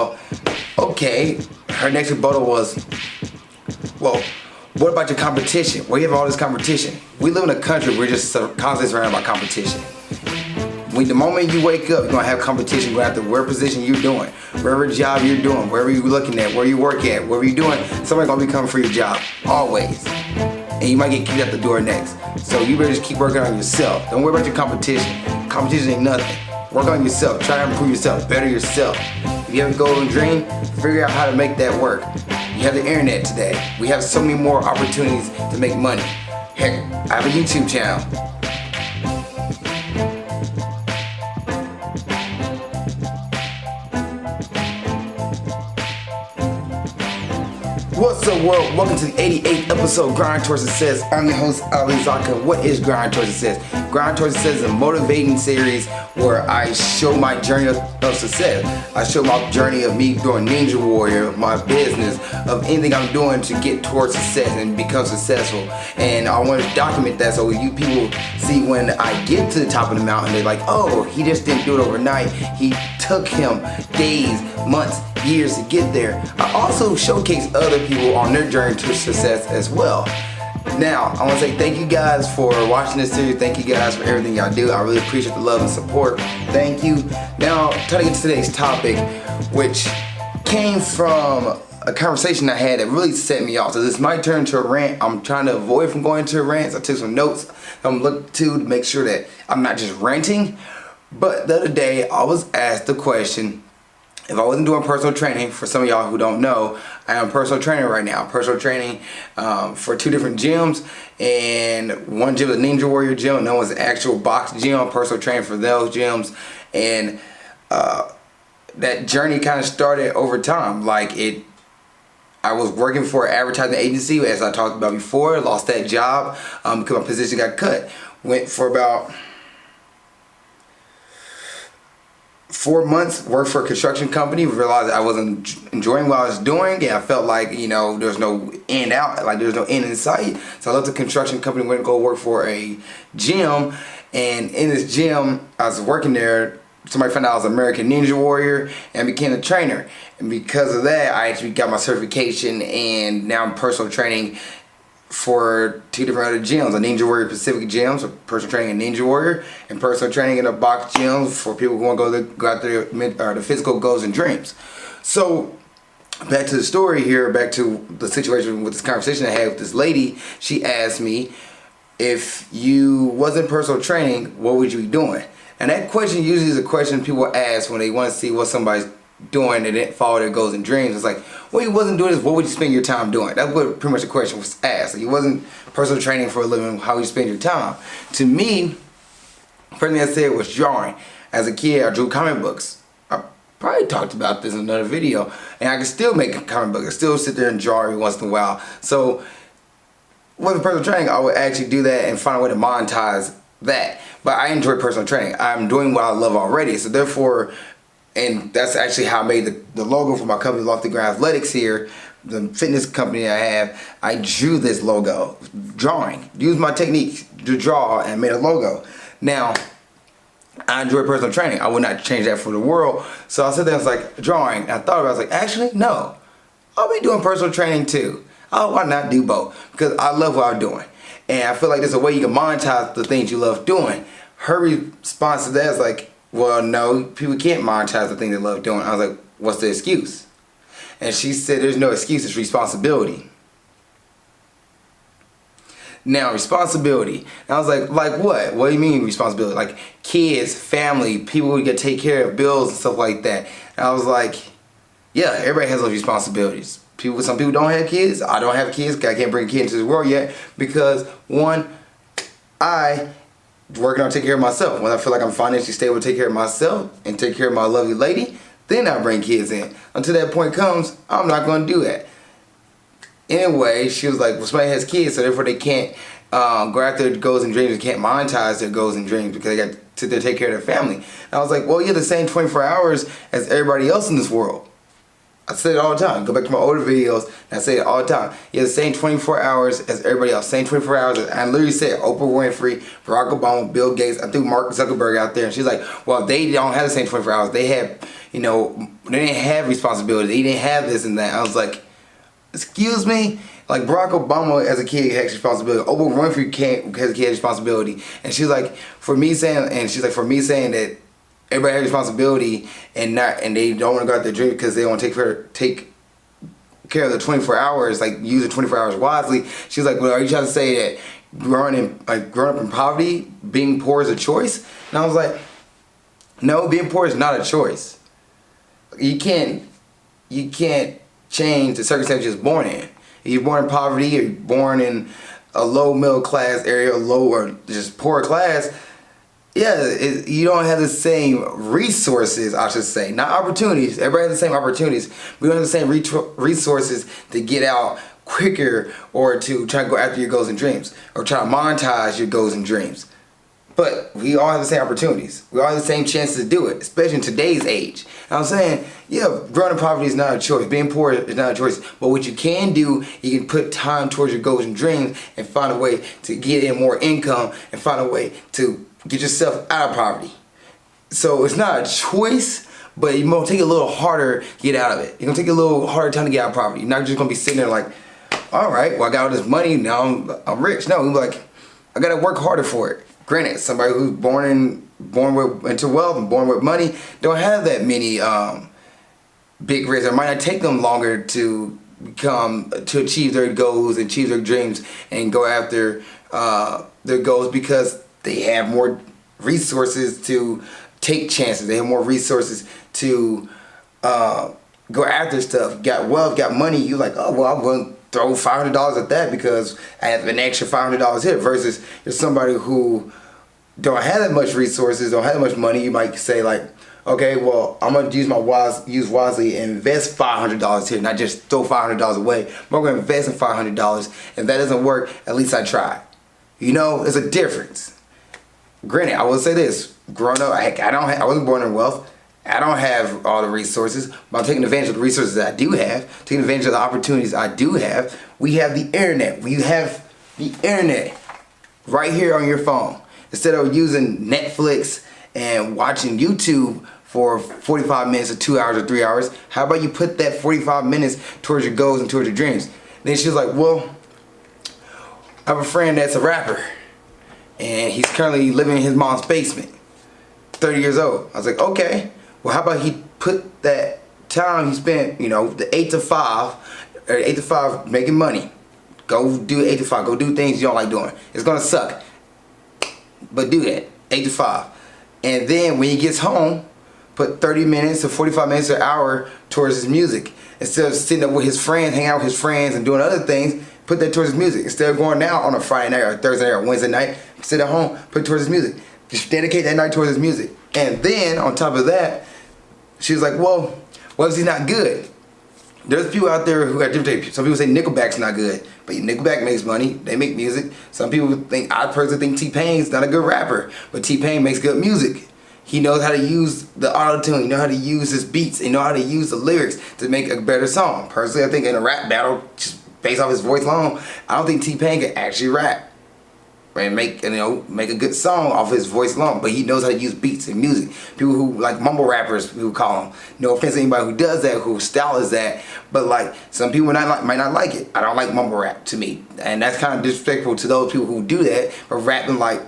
well, okay. Her next rebuttal was, well, what about your competition? Where you have all this competition? We live in a country where we're just constantly surrounded by competition. The moment you wake up, you're gonna have competition. You're gonna have to whatever position you're doing, wherever job you're doing, wherever you're looking at, where you work at, wherever you're doing, somebody's gonna be coming for your job, always. And you might get kicked out the door next. So you better just keep working on yourself. Don't worry about your competition. Competition ain't nothing. Work on yourself. Try to improve yourself. Better yourself. If you have a goal and dream, figure out how to make that work. You have the internet today. We have so many more opportunities to make money. Heck, I have a YouTube channel. What's up, world? Welcome to the 88th episode Grind Towards Success. I'm your host, Zakka. What is Grind Towards Success? Grind Towards Success is a motivating series where I show my journey of success. I show my journey of me doing Ninja Warrior, my business, of anything I'm doing to get towards success and become successful. And I want to document that so you people see when I get to the top of the mountain, they're like, oh, he just didn't do it overnight. He took him days, months, years to get there. I also showcase other people on their journey to success as well. Now, I want to say thank you guys for watching this series. Thank you guys for everything y'all do. I really appreciate the love and support. Thank you. Now, trying to get to today's topic, which came from a conversation I had that really set me off. So this is my turn to a rant. I'm trying to avoid from going to rants. I took some notes I'm looking to make sure that I'm not just ranting. But the other day, I was asked the question, if I wasn't doing personal training, for some of y'all who don't know, I am a personal trainer right now. Personal training for two different gyms, and one gym is a Ninja Warrior gym, and that one's an actual box gym. Personal training for those gyms, and that journey kind of started over time. I was working for an advertising agency, as I talked about before. Lost that job because my position got cut. Went for about 4 months, worked for a construction company, realized I wasn't enjoying what I was doing, and I felt like, there's no end out, like there's no end in sight. So I left the construction company, went to go work for a gym, and in this gym, I was working there, somebody found out I was an American Ninja Warrior and became a trainer. And because of that, I actually got my certification, and now I'm personal training for two different other gyms, a Ninja Warrior Pacific gym, so personal training in Ninja Warrior, and personal training in a box gym for people who want to go after the physical goals and dreams. So back to the story here, back to the situation with this conversation I had with this lady. She asked me, if you wasn't personal training, what would you be doing? And that question usually is a question people ask when they want to see what somebody's doing and didn't follow their goals and dreams. It's like, well, you wasn't doing this, what would you spend your time doing? That's what pretty much the question was asked. Like, you wasn't personal training for a living, how would you spend your time? To me, first thing I said was drawing. As a kid, I drew comic books. I probably talked about this in another video, and I can still make comic books. I still sit there and draw every once in a while. So with personal training, I would actually do that and find a way to monetize that. But I enjoy personal training. I'm doing what I love already, so therefore, and that's actually how I made the logo for my company, Lofty Ground Athletics here, the fitness company I have. I drew this logo, drawing. Used my technique to draw and made a logo. Now, I enjoy personal training. I would not change that for the world. So I said that, I was like, drawing. And I thought about it, I was like, actually, no. I'll be doing personal training too. Why not do both? Because I love what I'm doing. And I feel like there's a way you can monetize the things you love doing. Her response to that is like, well, no, people can't monetize the thing they love doing. I was like, what's the excuse? And she said, there's no excuse, it's responsibility. Now, responsibility. And I was like what? What do you mean responsibility? Like kids, family, people who get to take care of bills and stuff like that. And I was like, yeah, everybody has those responsibilities. Some people don't have kids. I don't have kids. I can't bring a kid into the world yet because, one, I working on taking care of myself. When I feel like I'm financially stable to take care of myself and take care of my lovely lady, then I bring kids in. Until that point comes, I'm not going to do that. Anyway, she was like, well, somebody has kids, so therefore they can't go after their goals and dreams, and can't monetize their goals and dreams because they got to sit there and take care of their family. And I was like, well, you're the same 24 hours as everybody else in this world. I say it all the time. Go back to my older videos, and I say it all the time. You have the same 24 hours as everybody else. Same 24 hours. I literally said Oprah Winfrey, Barack Obama, Bill Gates. I threw Mark Zuckerberg out there, and she's like, well, they don't have the same 24 hours. They have, they didn't have responsibility. They didn't have this and that. I was like, excuse me? Like Barack Obama as a kid has responsibility. Oprah Winfrey as a kid has responsibility. And she's like, for me saying that everybody has responsibility and they don't want to go out there drink because they want to take care of the 24 hours, like use the 24 hours wisely. She's like, well, are you trying to say that growing up in poverty, being poor is a choice? And I was like, no, being poor is not a choice. You can't change the circumstances you're born in. If you're born in poverty or you're born in a low middle class area, low or just poor class, yeah, you don't have the same resources, I should say. Not opportunities. Everybody has the same opportunities. We don't have the same resources to get out quicker or to try to go after your goals and dreams or try to monetize your goals and dreams. But we all have the same opportunities. We all have the same chances to do it, especially in today's age. And I'm saying, yeah, growing in poverty is not a choice. Being poor is not a choice. But what you can do, you can put time towards your goals and dreams and find a way to get in more income and find a way to get yourself out of poverty. So it's not a choice, but you're going to take it a little harder to get out of it. You're going to take a little harder time to get out of poverty. You're not just going to be sitting there like, all right, well, I got all this money, now I'm rich. No, you're like, I got to work harder for it. Granted, somebody who's born into wealth and born with money don't have that many big risks. It might not take them longer to achieve their goals and achieve their dreams and go after their goals because they have more resources to take chances. They have more resources to go after stuff. Got wealth, got money. You like, oh well, I'm going to throw $500 at that because I have an extra $500 here. Versus you're somebody who don't have that much resources, don't have that much money. You might say like, okay, well, I'm gonna use wisely and invest $500 here, not just throw $500 away. I'm gonna invest in $500. If that doesn't work, at least I tried. There's a difference. Granted, I will say this: growing up, I wasn't born in wealth. I don't have all the resources, but I'm taking advantage of the resources that I do have, taking advantage of the opportunities I do have. We have the internet. We have the internet right here on your phone. Instead of using Netflix and watching YouTube for 45 minutes or 2 hours or 3 hours, how about you put that 45 minutes towards your goals and towards your dreams? Then she was like, well, I have a friend that's a rapper, and he's currently living in his mom's basement, 30 years old. I was like, okay. Well, how about he put that time he spent, the 8 to 5, or 8 to 5 making money. Go do 8 to 5. Go do things you don't like doing. It's going to suck. But do that, 8 to 5. And then when he gets home, put 30 minutes or 45 minutes or an hour towards his music. Instead of sitting up with his friends, hanging out with his friends and doing other things, put that towards his music. Instead of going out on a Friday night or Thursday night or Wednesday night, sit at home, put it towards his music. Just dedicate that night towards his music. And then, on top of that, she was like, well, what if he's not good? There's people out there who got different tapes. Some people say Nickelback's not good, but Nickelback makes money. They make music. Some people I personally think T-Pain's not a good rapper, but T-Pain makes good music. He knows how to use the auto-tune. He knows how to use his beats. He knows how to use the lyrics to make a better song. Personally, I think in a rap battle, just based off his voice alone, I don't think T-Pain can actually rap and make a good song off his voice alone, but he knows how to use beats and music. People who like mumble rappers, who call them. No offense to anybody who does that, whose style is that, but like some people might not like it. I don't like mumble rap to me, and that's kind of disrespectful to those people who do that, but rapping like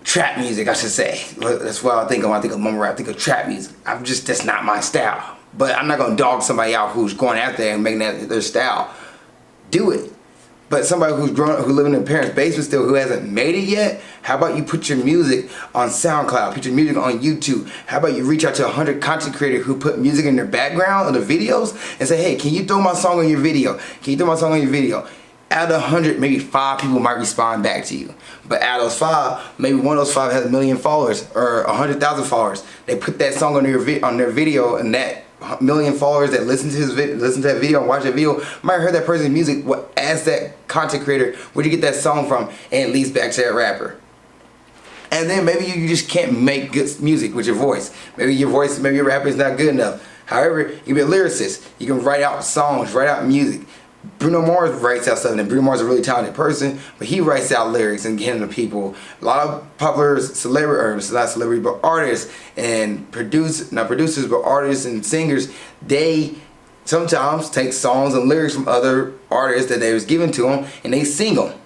trap music, I should say. That's what I think of when I think of mumble rap. I think of trap music. That's not my style. But I'm not gonna dog somebody out who's going out there and making that their style. Do it. But somebody who's grown up, who live in their parents' basement still, who hasn't made it yet, how about you put your music on SoundCloud, put your music on YouTube? How about you reach out to 100 content creators who put music in their background of the videos and say, hey, can you throw my song on your video? Can you throw my song on your video? Out of 100, maybe 5 people might respond back to you. But out of those 5, maybe one of those 5 has 1 million followers or 100,000 followers. They put that song on their video, and that 1 million followers that listen to that video and watch that video might have heard that person's music. Ask that content creator, where'd you get that song from, and it leads back to that rapper. And then maybe you just can't make good music with your voice. Maybe your rapper is not good enough. However, you can be a lyricist. You can write out songs, write out music. Bruno Mars writes out stuff, and Bruno Mars is a really talented person, but he writes out lyrics and getting to people. A lot of popular celebrities, or not celebrities, but artists and not producers, but artists and singers, they sometimes take songs and lyrics from other artists that they was given to them, and they sing them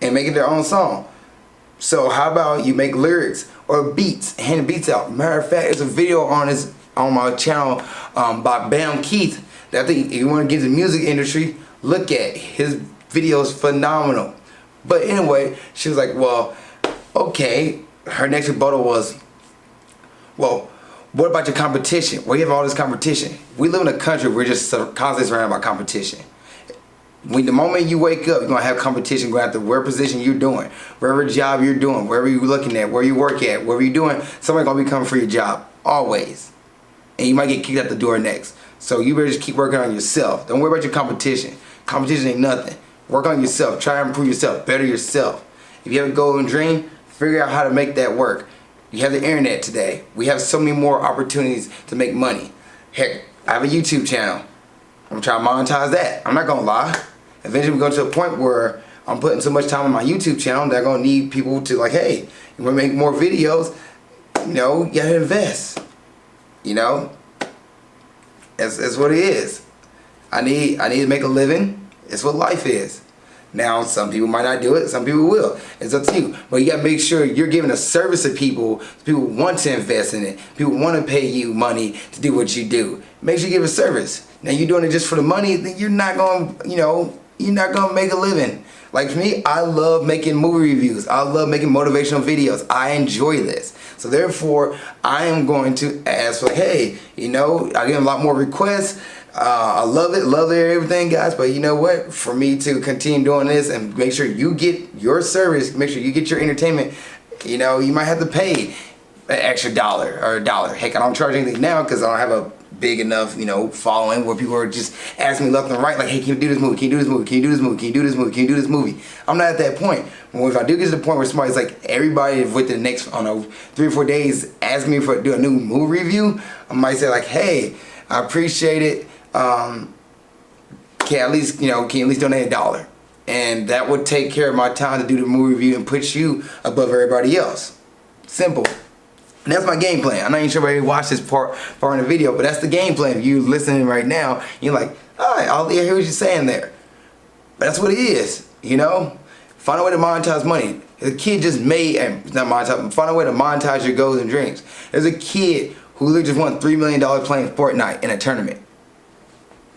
and make it their own song. So how about you make lyrics or beats, hand beats out? Matter of fact, there's a video on my channel by Bam Keith that I think if you want to get into the music industry, look at his videos, phenomenal. But anyway, she was like, well, okay. Her next rebuttal was, well, what about your competition? Where you have all this competition? We live in a country where we're just constantly surrounded by competition. The moment you wake up, you're going to have competition going after whatever position you're doing, wherever job you're doing, wherever you're looking at, where you work at, wherever you're doing, somebody's going to be coming for your job, always. And you might get kicked out the door next. So you better just keep working on yourself. Don't worry about your competition. Competition ain't nothing. Work on yourself. Try to improve yourself. Better yourself. If you have a goal and dream, figure out how to make that work. You have the internet today. We have so many more opportunities to make money. Heck, I have a YouTube channel. I'm trying to monetize that. I'm not going to lie. Eventually we're going to a point where I'm putting so much time on my YouTube channel that I'm going to need people to like, hey, you want to make more videos? You know, you got to invest. You know? That's what it is. I need to make a living. It's what life is. Now, some people might not do it. Some people will. It's up to you. But you got to make sure you're giving a service to people. People want to invest in it. People want to pay you money to do what you do. Make sure you give a service. Now, you're doing it just for the money, then you're not going to, you're not going to make a living. Like for me, I love making movie reviews. I love making motivational videos. I enjoy this. So therefore, I am going to ask for, hey, I get a lot more requests. I love it, everything, guys. But you know what? For me to continue doing this and make sure you get your service, make sure you get your entertainment, you might have to pay an extra dollar or a dollar. Heck, I don't charge anything now because I don't have a big enough, following where people are just asking me left and right, like, hey, can you do this movie? Can you do this movie? Can you do this movie? Can you do this movie? Can you do this movie? I'm not at that point. Well, if I do get to the point where somebody's like, everybody within the next, 3 or 4 days asking me for do a new movie review, I might say like, hey, I appreciate it. Can you at least donate $1? And that would take care of my time to do the movie review and put you above everybody else. Simple. And that's my game plan. I'm not even sure if everybody watched this part in the video, but that's the game plan. If you're listening right now, you're like, all right, I'll hear what you're saying there. But that's what it is, Find a way to monetize money. The kid just made, not monetize, find a way to monetize your goals and dreams. There's a kid who literally just won $3 million playing Fortnite in a tournament.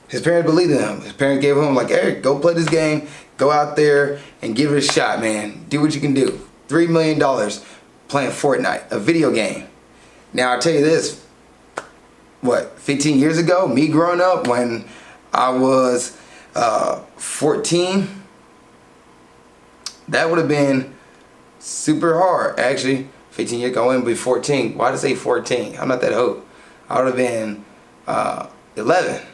His parents believed in him. His parents gave him like, Eric, go play this game. Go out there and give it a shot, man. Do what you can do. $3 million playing Fortnite, a video game. Now, I'll tell you this. 15 years ago, me growing up when I was 14, that would have been super hard. Actually, 15 years ago, I wouldn't be 14. Why did I say 14? I'm not that old. I would have been 11.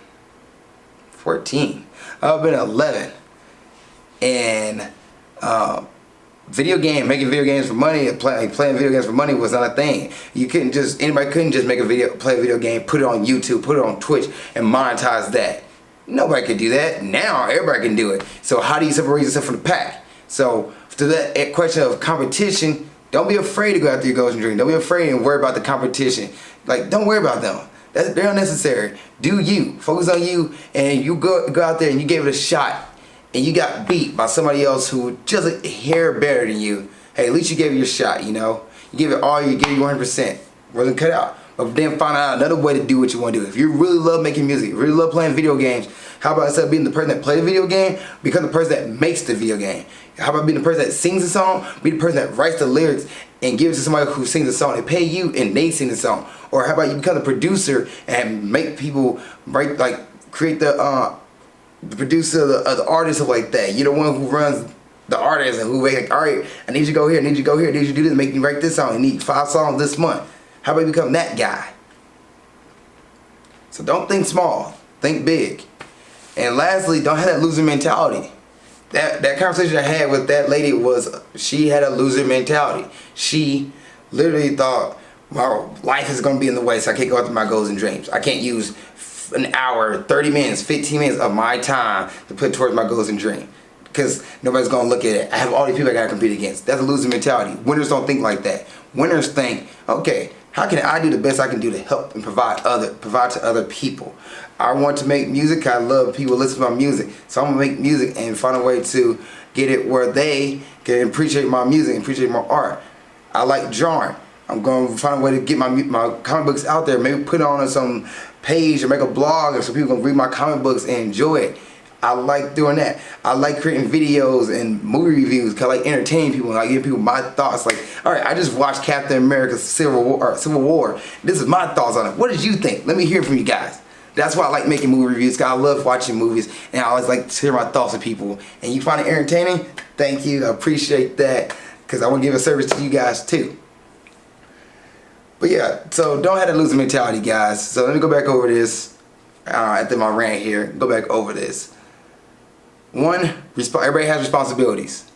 14. I would have been 11. And making video games for money, playing video games for money was not a thing. Anybody couldn't just play a video game, put it on YouTube, put it on Twitch, and monetize that. Nobody could do that. Now everybody can do it. So how do you separate yourself from the pack? So to that question of competition, don't be afraid to go after your goals and dreams. Don't be afraid and worry about the competition. Like, don't worry about them. They're unnecessary. Do you. Focus on you, and you go out there and you gave it a shot, and you got beat by somebody else who just a hair better than you. Hey, at least you gave it your shot, You gave it all, you gave you 100%. Wasn't cut out. But then find out another way to do what you want to do. If you really love making music, really love playing video games, how about instead of being the person that plays the video game, become the person that makes the video game? How about being the person that sings the song, be the person that writes the lyrics and give it to somebody who sings the song? They pay you and they sing the song. Or how about you become the producer and make people create the producer of the artist, like that. You're the one who runs the artist and who like, all right, I need you to go here, I need you to go here, I need you to do this, make me write this song. I need 5 songs this month. How about you become that guy? So don't think small, think big. And lastly, don't have that loser mentality. That conversation I had with that lady she had a loser mentality. She literally thought, my life is going to be in the way, so I can't go after my goals and dreams. I can't use an hour, 30 minutes, 15 minutes of my time to put towards my goals and dreams, because nobody's going to look at it. I have all these people I got to compete against. That's a losing mentality. Winners don't think like that. Winners think, okay, how can I do the best I can do to help and provide to other people? I want to make music. I love people listen to my music, so I'm gonna make music and find a way to get it where they can appreciate my music and appreciate my art. I like drawing. I'm gonna find a way to get my comic books out there. Maybe put it on some page or make a blog, so people can read my comic books and enjoy it. I like doing that. I like creating videos and movie reviews because I like entertaining people and I give people my thoughts. Like, all right, I just watched Captain America's Civil War. This is my thoughts on it. What did you think? Let me hear from you guys. That's why I like making movie reviews, because I love watching movies and I always like to hear my thoughts of people. And you find it entertaining? Thank you. I appreciate that, because I want to give a service to you guys too. But yeah, so don't have that losing mentality, guys. So let me go back over this after my rant here. Go back over this. One, everybody has responsibilities.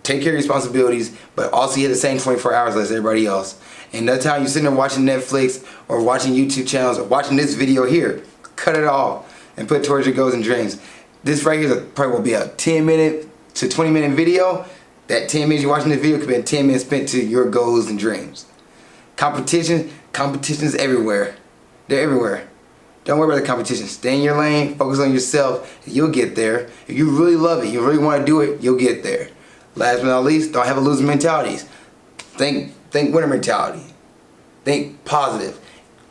Take care of your responsibilities, but also you have the same 24 hours as everybody else. And that time you're sitting there watching Netflix or watching YouTube channels or watching this video here, cut it off and put it towards your goals and dreams. This right here probably will be a 10-minute to 20-minute video. That 10 minutes you're watching this video could be 10 minutes spent to your goals and dreams. Competition's everywhere. They're everywhere. Don't worry about the competition. Stay in your lane, focus on yourself, and you'll get there. If you really love it, you really want to do it, you'll get there. Last but not least, don't have a losing mentality. Think winner mentality. Think positive.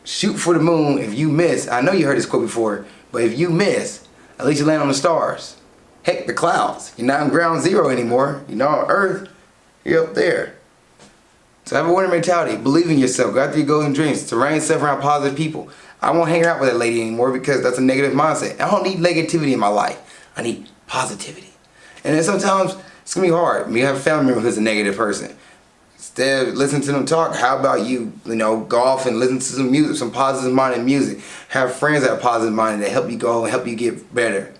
Shoot for the moon. If you miss, I know you heard this quote before, but if you miss, at least you land on the stars. Heck, the clouds. You're not on ground zero anymore. You're not on Earth. You're up there. So have a winner mentality. Believe in yourself. Go after your goals and dreams. Surround yourself around positive people. I won't hang out with that lady anymore because that's a negative mindset. I don't need negativity in my life. I need positivity. And then sometimes it's going to be hard. You have a family member who's a negative person. Instead of listening to them talk, how about you go off and listen to some music, some positive minded music. Have friends that are positive minded that help you go and help you get better.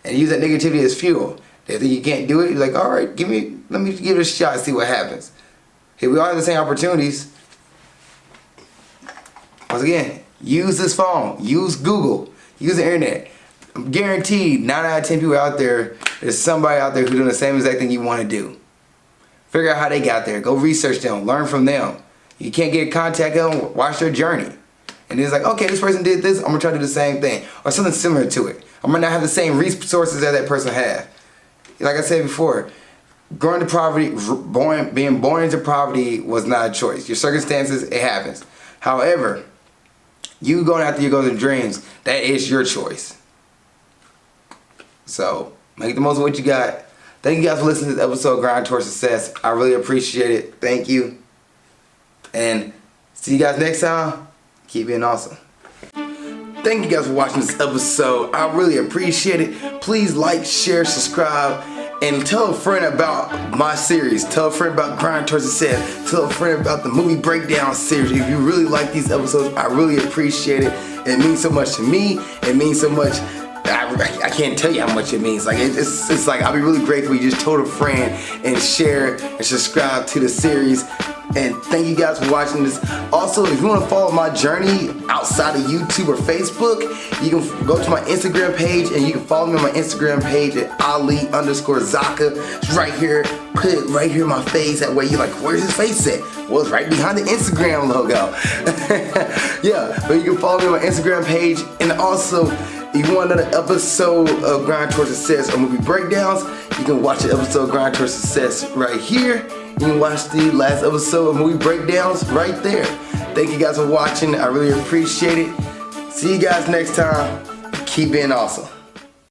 And use that negativity as fuel. They think you can't do it, you're like, all right, let me give it a shot and see what happens. Hey, we all have the same opportunities. Once again, use this phone, use Google, use the internet. I'm guaranteed 9 out of 10 people out there, there's somebody out there who's doing the same exact thing you want to do. Figure out how they got there. Go research them. Learn from them. You can't get in contact with them, watch their journey. And it's like, okay, this person did this, I'm going to try to do the same thing. Or something similar to it. I might not have the same resources that person has. Like I said before, growing to poverty, being born into poverty was not a choice. Your circumstances, it happens. However, you going after your goals and dreams, that is your choice. So, make the most of what you got. Thank you guys for listening to this episode of Grind Towards Success. I really appreciate it. Thank you. And see you guys next time. Keep being awesome. Thank you guys for watching this episode. I really appreciate it. Please like, share, subscribe, and tell a friend about my series. Tell a friend about Grind Towards Success. Tell a friend about the movie breakdown series. If you really like these episodes, I really appreciate it. It means so much to me. It means so much. I can't tell you how much it means. Like it's like I'll be really grateful you just told a friend and share and subscribe to the series. And thank you guys for watching this. Also, if you want to follow my journey outside of YouTube or Facebook, you can go to my Instagram page and you can follow me on my Instagram page at Ali_Zakka. It's right here. Put it right here in my face. That way you're like, where's his face at? Well, it's right behind the Instagram logo. Yeah, but you can follow me on my Instagram page. And also, if you want another episode of Grind Towards Success or movie breakdowns, you can watch the episode of Grind Towards Success right here. You can watch the last episode of movie breakdowns right there. Thank you guys for watching. I really appreciate it. See you guys next time. Keep being awesome.